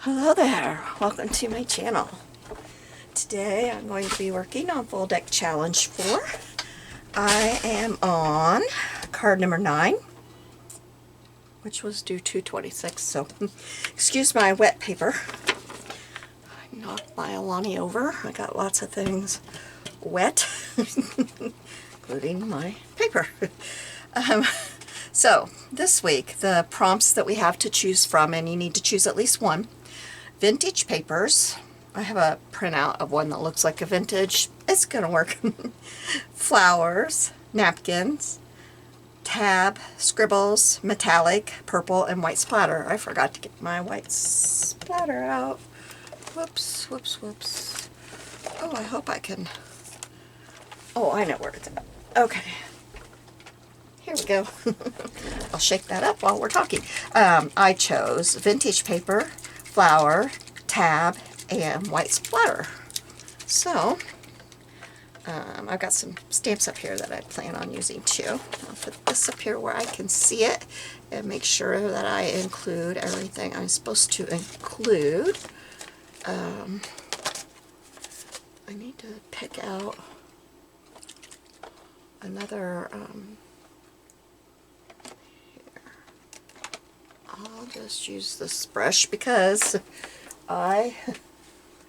Hello there, welcome to my channel. Today I'm going to be working on Full Deck Challenge 4. I am on card number 9, which was due 2/26, so excuse my wet paper. I knocked my Alani over. I got lots of things wet, including my paper. So this week the prompts that we have to choose from, and you need to choose at least one. Vintage papers. I have a printout of one that looks like a vintage. It's gonna work. Flowers, napkins, tab, scribbles, metallic, purple, and white splatter. I forgot to get my white splatter out. Whoops, whoops, whoops. Oh, I hope I can. Oh, I know where it's at. Okay. Here we go. I'll shake that up while we're talking. I chose vintage paper, flower, tab, and white splatter. So, I've got some stamps up here that I plan on using too. I'll put this up here where I can see it and make sure that I include everything I'm supposed to include. I need to pick out another, I'll just use this brush because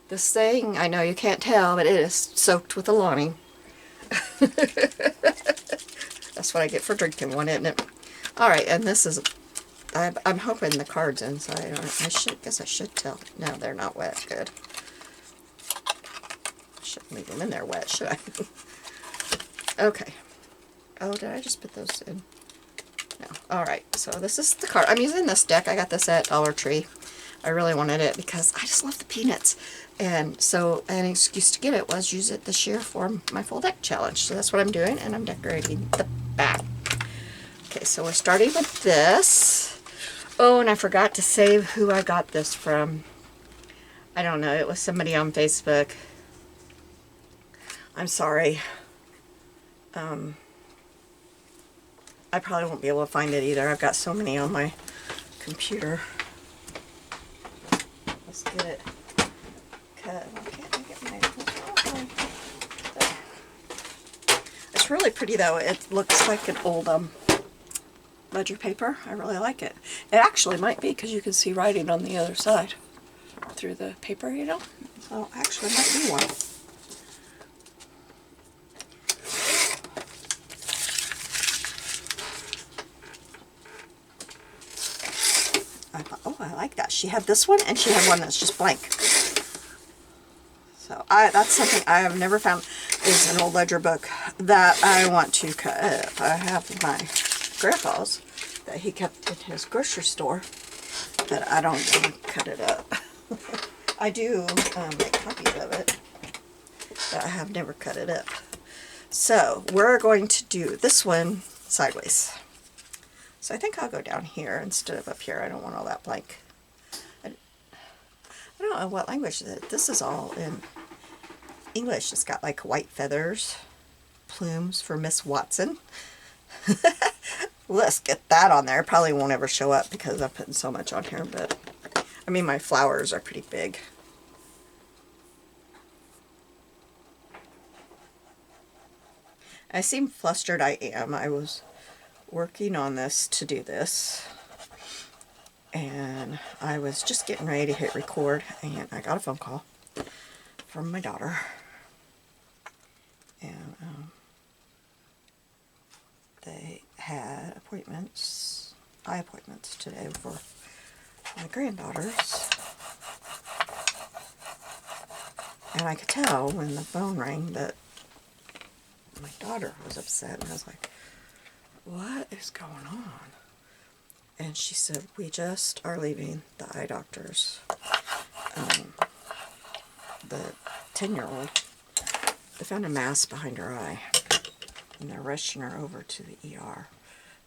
this thing, I know you can't tell, but it is soaked with Alani. That's what I get for drinking one, isn't it? Alright, and this is, I'm hoping the card's inside. I guess I should tell. No, they're not wet. Good. I shouldn't leave them in there wet, should I? Okay. Oh, did I just put those in? No. Alright, so this is the card. I'm using this deck. I got this at Dollar Tree. I really wanted it because I just love the peanuts. And so an excuse to get it was use it this year for my full deck challenge. So that's what I'm doing, and I'm decorating the back. Okay, so we're starting with this. Oh, and I forgot to say who I got this from. I don't know. It was somebody on Facebook. I'm sorry. I probably won't be able to find it either. I've got so many on my computer. Let's get it cut. Can't I get my... It's really pretty though. It looks like an old ledger paper. I really like it. It actually might be because you can see writing on the other side through the paper, you know. So actually it might be one. I thought, oh, I like that. She had this one, and she had one that's just blank. So that's something I have never found, is an old ledger book that I want to cut up. I have my grandpa's that he kept in his grocery store, but I don't want to cut it up. I do make copies of it, but I have never cut it up. So we're going to do this one sideways. So I think I'll go down here instead of up here. I don't want all that blank. I don't know what language is it. This is all in English. It's got like white feathers, plumes for Miss Watson. Let's get that on there. It probably won't ever show up because I'm putting so much on here, but I mean my flowers are pretty big. I seem flustered. I am. I was working on this to do this, and I was just getting ready to hit record, and I got a phone call from my daughter, and they had eye appointments today for my granddaughters, and I could tell when the phone rang that my daughter was upset, and I was like, what is going on? And she said, we just are leaving the eye doctors. The 10-year-old, they found a mass behind her eye, and they're rushing her over to the ER.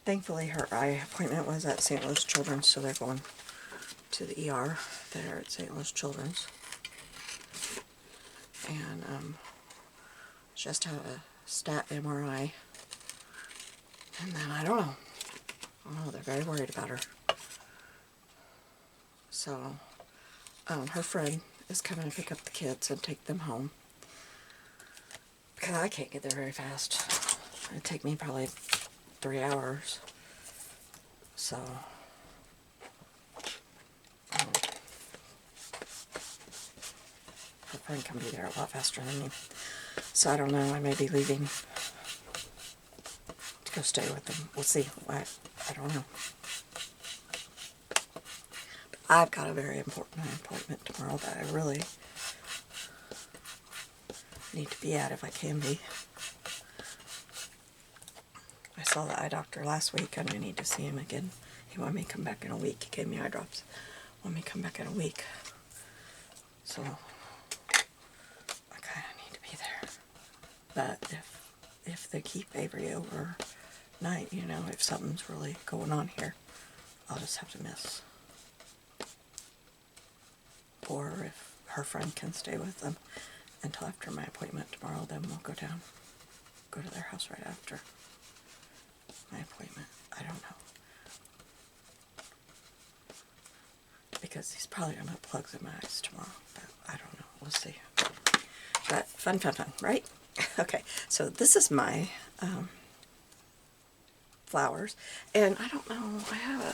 Thankfully, her eye appointment was at St. Louis Children's, so they're going to the ER there at St. Louis Children's. And just have a stat MRI. And then I don't know. Oh, they're very worried about her. So her friend is coming to pick up the kids and take them home. Because I can't get there very fast. It'd take me probably 3 hours. So, her friend can be there a lot faster than me. So I don't know, I may be leaving to go stay with them. We'll see. I don't know. But I've got a very important appointment tomorrow that I really need to be at if I can be. I saw the eye doctor last week and I need to see him again. He wanted me to come back in a week. He gave me eye drops. Want me to come back in a week. So I kind of need to be there. But if they keep Avery overnight, you know, if something's really going on here, I'll just have to miss. Or if her friend can stay with them until after my appointment tomorrow, then we'll go down, go to their house right after my appointment. I don't know. Because he's probably going to put plugs in my eyes tomorrow, but I don't know. We'll see. But fun, right? Okay, so this is my flowers, and I don't know, I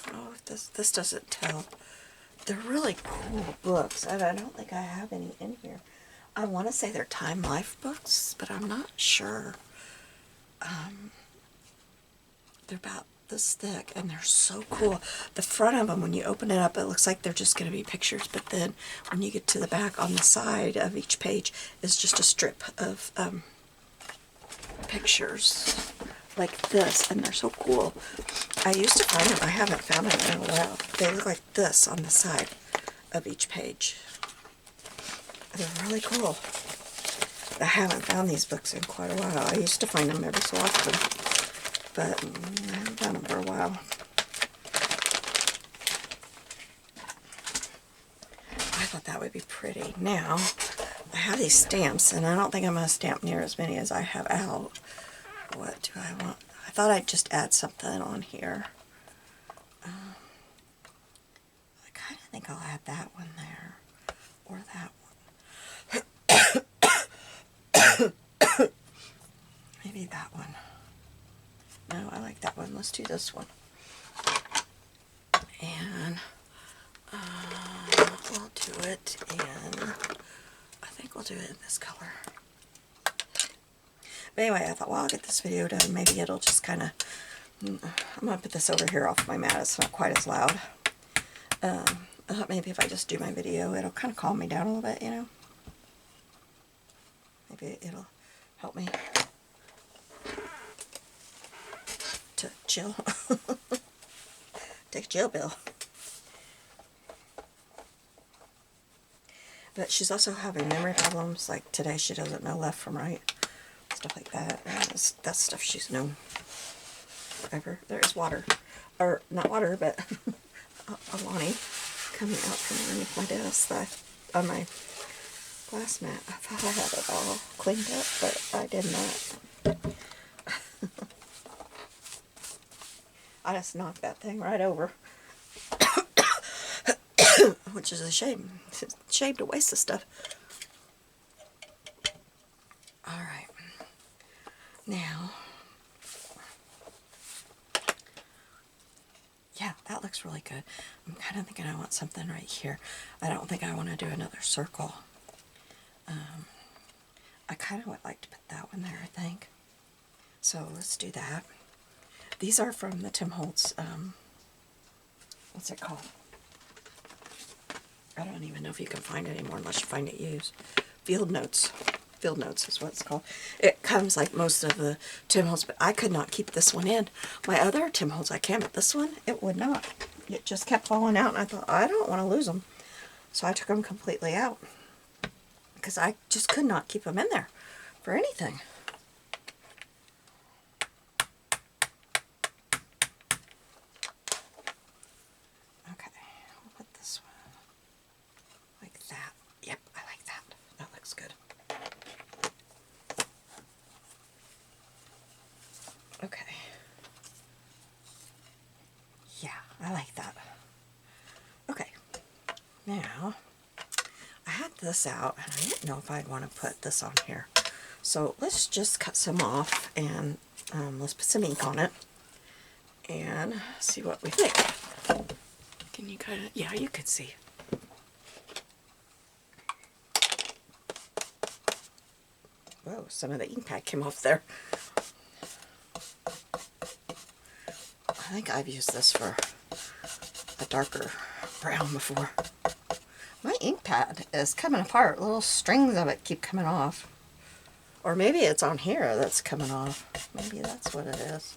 don't know if this doesn't tell. They're really cool books, and I don't think I have any in here. I want to say they're Time Life books, but I'm not sure. They're about this thick, and they're so cool. The front of them, when you open it up, it looks like they're just going to be pictures, but then when you get to the back, on the side of each page is just a strip of pictures like this, and they're so cool. I used to find them. I haven't found them in a while. They look like this on the side of each page. They're really cool. I haven't found these books in quite a while. I used to find them every so often, but I haven't found them for a while. I thought that would be pretty. Now, I have these stamps, and I don't think I'm going to stamp near as many as I have out. What do I want? I thought I'd just add something on here. I kind of think I'll add that one there, or that one. Maybe that one. No, I like that one. Let's do this one. And we'll do it in, I think we'll do it in this color. But anyway, I thought, well, I'll get this video done. Maybe it'll just kind of, I'm going to put this over here off my mat. It's not quite as loud. I thought maybe if I just do my video, it'll kind of calm me down a little bit, you know. Maybe it'll help me to chill. Take a chill pill. But she's also having memory problems. Like today, she doesn't know left from right. Stuff like that. And that's stuff she's known forever. There's water. Or, not water, but Alani coming out from underneath my desk on my glass mat. I thought I had it all cleaned up, but I did not. I just knocked that thing right over. Which is a shame. It's a shame to waste this stuff. Alright. Now, yeah, that looks really good. I'm kind of thinking I want something right here. I don't think I want to do another circle. I kind of would like to put that one there, I think. So let's do that. These are from the Tim Holtz, what's it called? I don't even know if you can find it anymore unless you find it used. Field Notes. Field Notes is what it's called. It comes like most of the Tim Holtz, but I could not keep this one in. My other Tim Holtz I can, but this one, it would not. It just kept falling out, and I thought, I don't want to lose them. So I took them completely out. Because I just could not keep them in there for anything. Okay, we'll put this one like that. Yep, I like that. That looks good. Okay. Yeah, I like that. Okay, Now, I had this out, and I didn't know if I'd want to put this on here. So let's just cut some off, and let's put some ink on it, and see what we think. Can you kind of, yeah, you could see. Whoa, some of the ink pad came off there. I think I've used this for a darker brown before. My ink pad is coming apart. Little strings of it keep coming off. Or maybe it's on here that's coming off. Maybe that's what it is.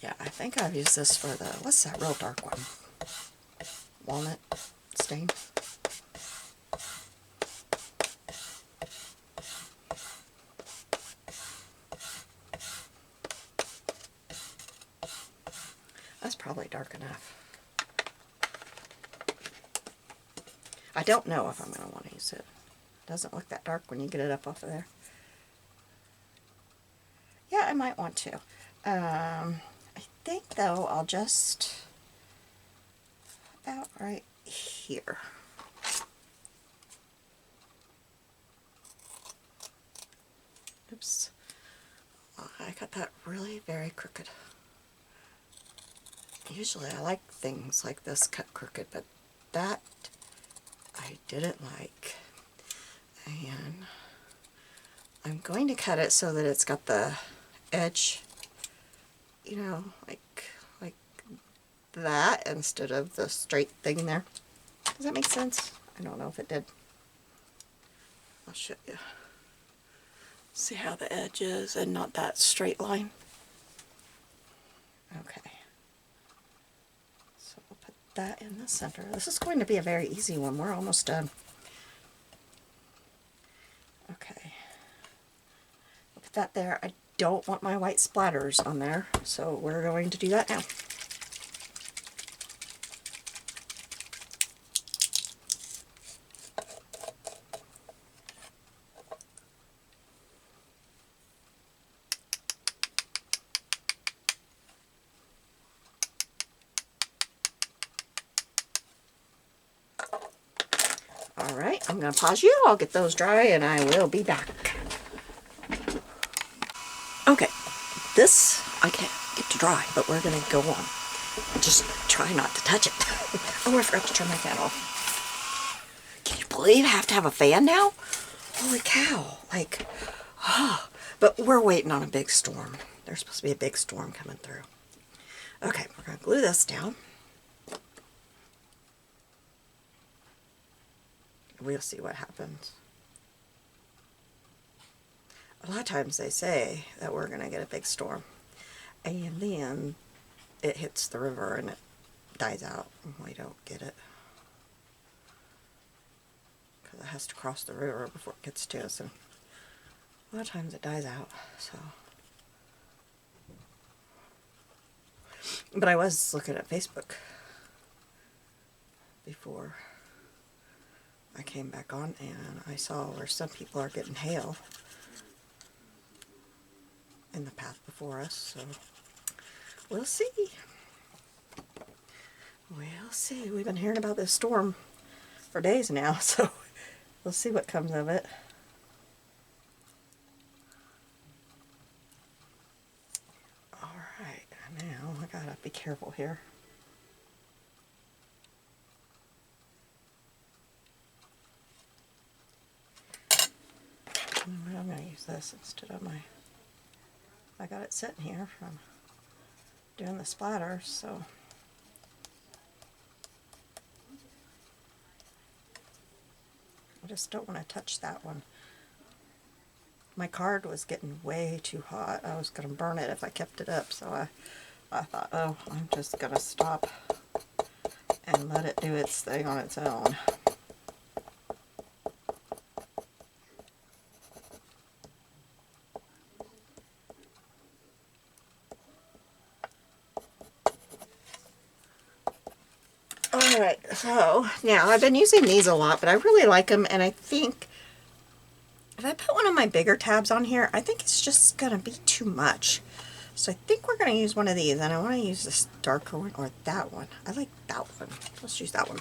Yeah, I think I've used this for the, what's that real dark one? Walnut stain. That's probably dark enough. I don't know if I'm going to want to use it. It doesn't look that dark when you get it up off of there. Yeah, I might want to. I think, though, I'll just about right here. Oops. I got that really very crooked. Usually I like things like this cut crooked, but that I didn't like. And I'm going to cut it so that it's got the edge, you know, like that instead of the straight thing there. Does that make sense? I don't know if it did. I'll show you. See how the edge is and not that straight line. Okay. So we'll put that in the center. This is going to be a very easy one. We're almost done. Okay. We'll put that there. I don't want my white splatters on there, so we're going to do that now. Alright, I'm going to pause you. I'll get those dry and I will be back. Okay, this I can't get to dry, but we're going to go on. Just try not to touch it. Oh, I forgot to turn my fan off. Can you believe I have to have a fan now? Holy cow. Like, oh. But we're waiting on a big storm. There's supposed to be a big storm coming through. Okay, we're going to glue this down. We'll see what happens. A lot of times they say that we're going to get a big storm, and then it hits the river and it dies out, and we don't get it. Because it has to cross the river before it gets to us, and a lot of times it dies out, so. But I was looking at Facebook before I came back on, and I saw where some people are getting hail in the path before us, so we'll see. We'll see. We've been hearing about this storm for days now, so we'll see what comes of it. Alright, now I gotta be careful here. I'm going to use this instead of my, I got it sitting here from doing the splatter, so I just don't want to touch that one. My card was getting way too hot. I was going to burn it if I kept it up, so I thought, oh, I'm just going to stop and let it do its thing on its own. Alright, so now I've been using these a lot, but I really like them, and I think if I put one of my bigger tabs on here, I think it's just going to be too much. So I think we're going to use one of these, and I want to use this darker one or that one. I like that one. Let's use that one.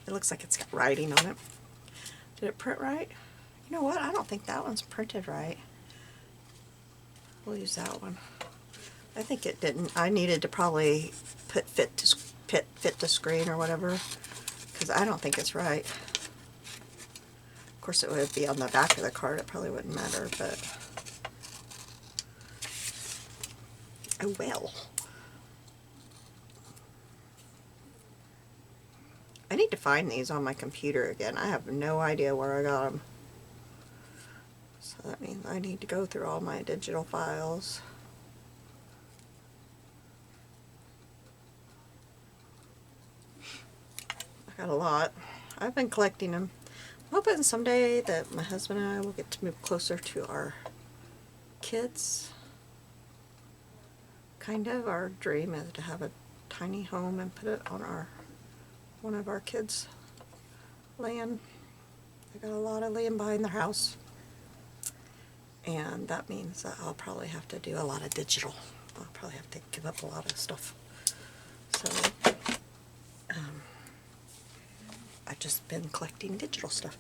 It looks like it's got writing on it. Did it print right? You know what? I don't think that one's printed right. We'll use that one. I think it didn't. I needed to probably put fit to screen or whatever, because I don't think it's right. Of course, it would be on the back of the card. It probably wouldn't matter, but oh well. I need to find these on my computer again. I have no idea where I got them. So that means I need to go through all my digital files. I got a lot. I've been collecting them. I'm hoping someday that my husband and I will get to move closer to our kids. Kind of our dream is to have a tiny home and put it on one of our kids' land. They got a lot of land behind their house, and that means that I'll probably have to do a lot of digital. I'll probably have to give up a lot of stuff. So I've just been collecting digital stuff.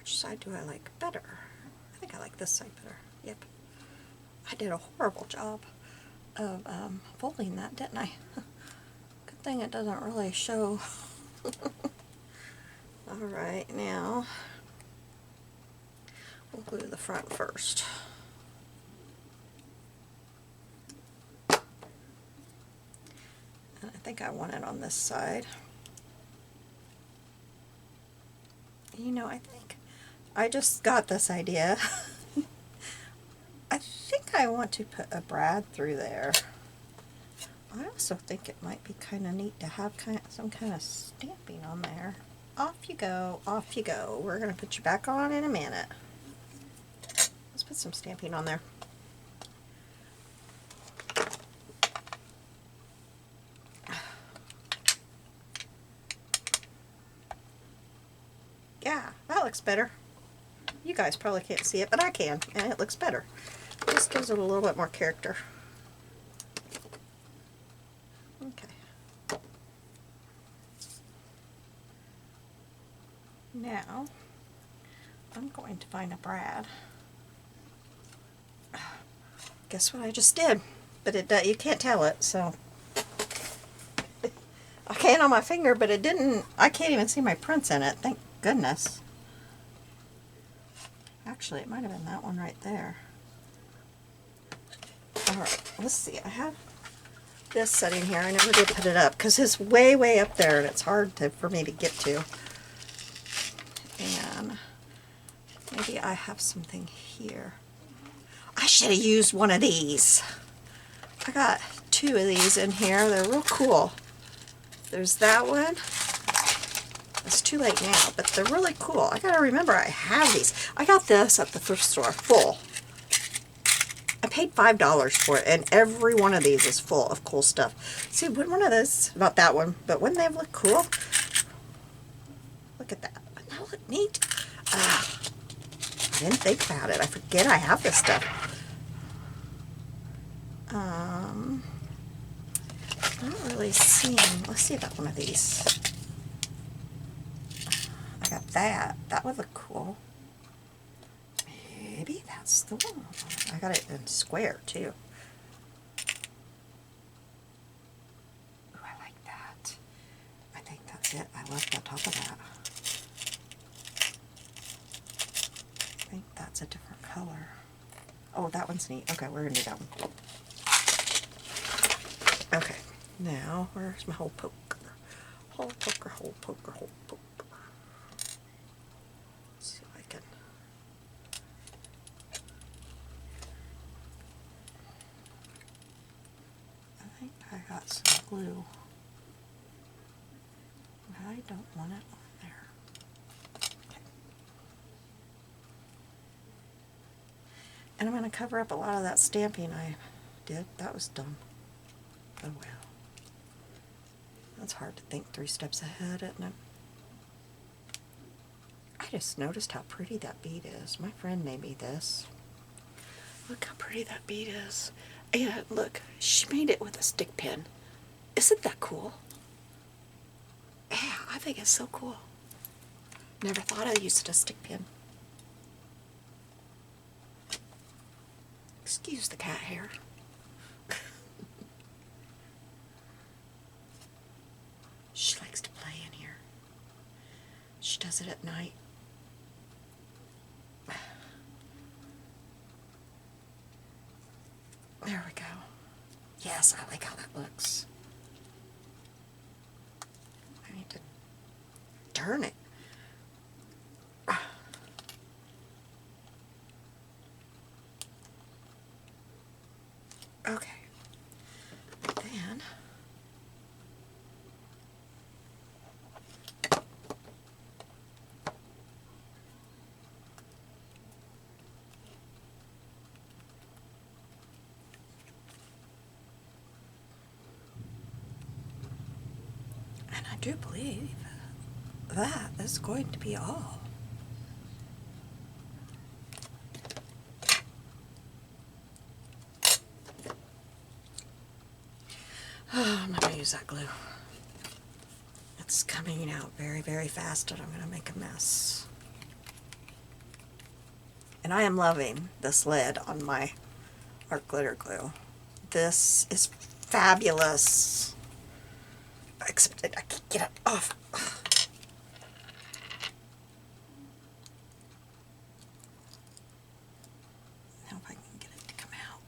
Side do I like better? I think I like this side better. Yep. I did a horrible job of folding that, didn't I? Good thing it doesn't really show. Alright, now we'll glue the front first. And I think I want it on this side. You know, I think I just got this idea. I think I want to put a brad through there. I also think it might be kind of neat to have some kind of stamping on there. Off you go, off you go. We're going to put you back on in a minute. Let's put some stamping on there. Yeah, that looks better. You guys probably can't see it, but I can, and it looks better. Just gives it a little bit more character. Okay. Now, I'm going to find a brad. Guess what I just did? But you can't tell it, so. I can on my finger, but it didn't. I can't even see my prints in it. Thank goodness. Actually, it might have been that one right there. Alright, let's see. I have this sitting here. I never did put it up because it's way, way up there and it's hard for me to get to. And maybe I have something here. I should have used one of these. I got two of these in here. They're real cool. There's that one. It's too late now, but they're really cool. I gotta remember I have these. I got this at the thrift store, full. I paid $5 for it, and every one of these is full of cool stuff. See, one of those, not that one, but wouldn't they look cool? Look at that. Wouldn't that look neat? I didn't think about it. I forget I have this stuff. I'm not really seeing. Let's see about one of these. I got that. That would look cool. Maybe that's the one. I got it in square too. Ooh, I like that. I think that's it. I love the top of that. I think that's a different color. Oh, that one's neat. Okay, we're gonna do that one. Okay, now where's my hole poker? Hole poker, hole poker, hole poker. Let's see if I can. I think I got some glue. I don't want it on there. And I'm going to cover up a lot of that stamping I did. That was dumb. Oh well. That's hard to think 3 steps ahead, isn't it? I just noticed how pretty that bead is. My friend made me this. Look how pretty that bead is. And look, she made it with a stick pin. Isn't that cool? Yeah, I think it's so cool. Never thought I used a stick pin. Excuse the cat hair. She likes to play in here. She does it at night. There we go. Yes, I like how that looks. I need to turn it. Okay. Then and I do believe that is going to be all. I'm going to use that glue. It's coming out very, very fast and I'm going to make a mess. And I am loving this lid on my art glitter glue. This is fabulous. Except I can't get it off. Now if I can get it to come out.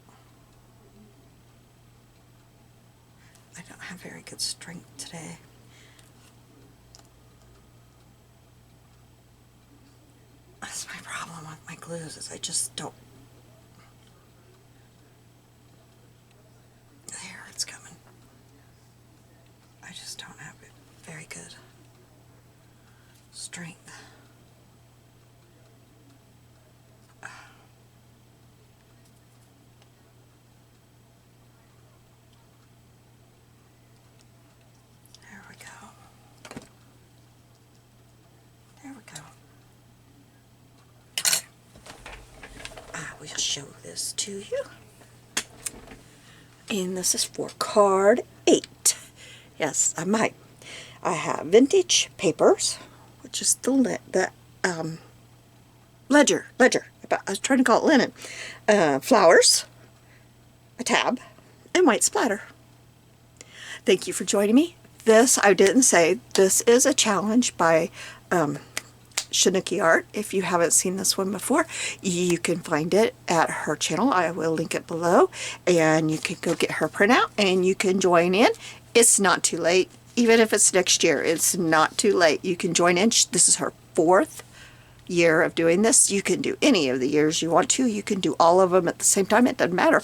I don't have very good strength today. That's my problem with my glues, is I just don't. There, it's coming. I just don't have it very good strength. There we go. There we go. I will show this to you. And this is for card 8. Yes, I might. I have vintage papers, which is the ledger. I was trying to call it linen. Flowers, a tab, and white splatter. Thank you for joining me. This, I didn't say, this is a challenge by Shanuki Art. If you haven't seen this one before, you can find it at her channel. I will link it below, and you can go get her printout and you can join in. It's not too late. Even if it's next year, it's not too late. You can join in. This is her 4th year of doing this. You can do any of the years you want to. You can do all of them at the same time. It doesn't matter.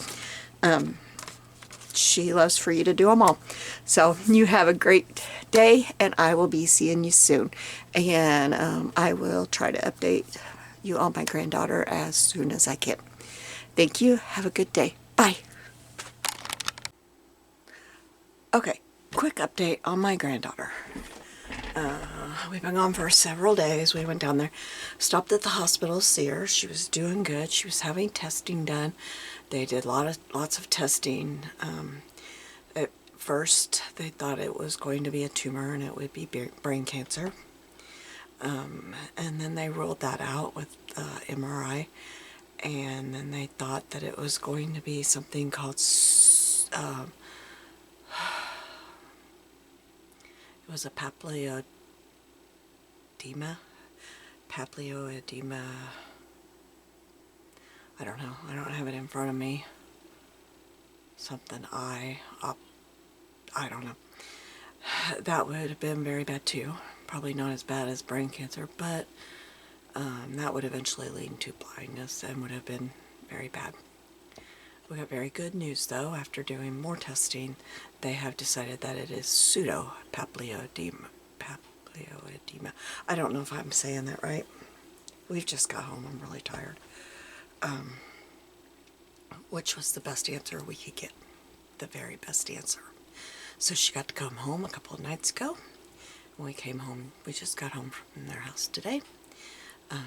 She loves for you to do them all. So you have a great day, and I will be seeing you soon. And I will try to update you on my granddaughter as soon as I can. Thank you. Have a good day. Bye. Okay, quick update on my granddaughter. We've been gone for several days. We went down there, stopped at the hospital to see her. She was doing good. She was having testing done. They did lots of testing. At first, they thought it was going to be a tumor and it would be brain cancer. And then they ruled that out with MRI. And then they thought that it was going to be something called it was a papilloedema. I don't know. I don't have it in front of me. Something I don't know. That would have been very bad too. Probably not as bad as brain cancer, but that would eventually lead to blindness and would have been very bad. We got very good news though. After doing more testing, they have decided that it is pseudo-papilloedema. I don't know if I'm saying that right. We've just got home. I'm really tired. which was the best answer we could get. The very best answer. So she got to come home a couple of nights ago. When we came home, we just got home from their house today.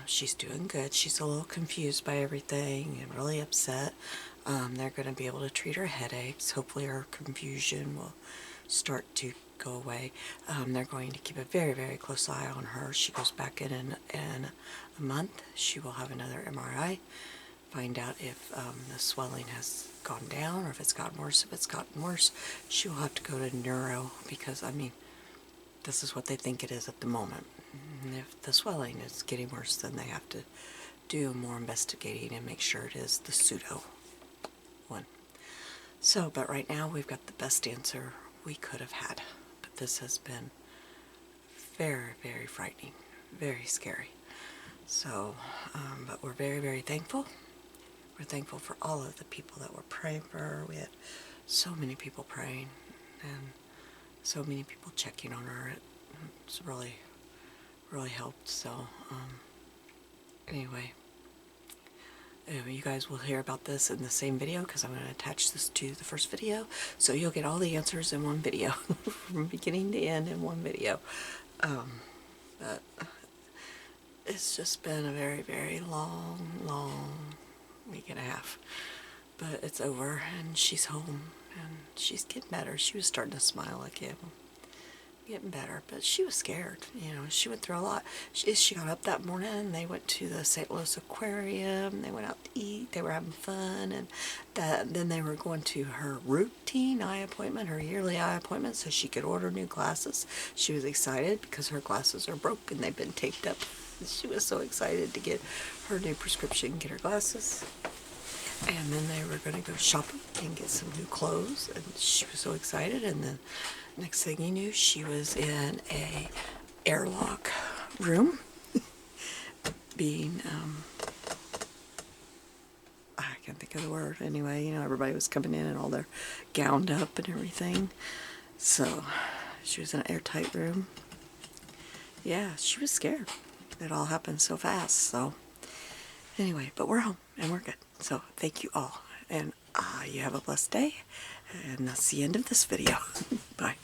She's doing good. She's a little confused by everything and really upset. They're going to be able to treat her headaches. Hopefully her confusion will start to go away. They're going to keep a very, very close eye on her. She goes back in a month. She will have another MRI. Find out if the swelling has gone down or if it's gotten worse. If it's gotten worse, she will have to go to neuro because, I mean, this is what they think it is at the moment. And if the swelling is getting worse, then they have to do more investigating and make sure it is the pseudo one. So, but right now we've got the best answer we could have had. But this has been very, very frightening, very scary. So, but we're very, very thankful. We're thankful for all of the people that were praying for her. We had so many people praying and so many people checking on her. It's really, really helped. So, anyway, you guys will hear about this in the same video because I'm going to attach this to the first video. So you'll get all the answers in one video, from beginning to end in one video. But it's just been a very, very long week and a half. But it's over and she's home and she's getting better. She was starting to smile again. Getting better, but she was scared. You know, she went through a lot. She got up that morning, they went to the St. Louis Aquarium, they went out to eat, they were having fun, and then they were going to her routine eye appointment, her yearly eye appointment, so she could order new glasses. She was excited because her glasses are broken, they've been taped up. She was so excited to get her new prescription, get her glasses. And then they were going to go shopping and get some new clothes, and she was so excited. And then next thing you knew, she was in a airlock room being, I can't think of the word. Anyway, you know, everybody was coming in and all they're gowned up and everything. So she was in an airtight room. Yeah, she was scared. It all happened so fast. So anyway, but we're home and we're good. So thank you all, and you have a blessed day, and that's the end of this video. Bye.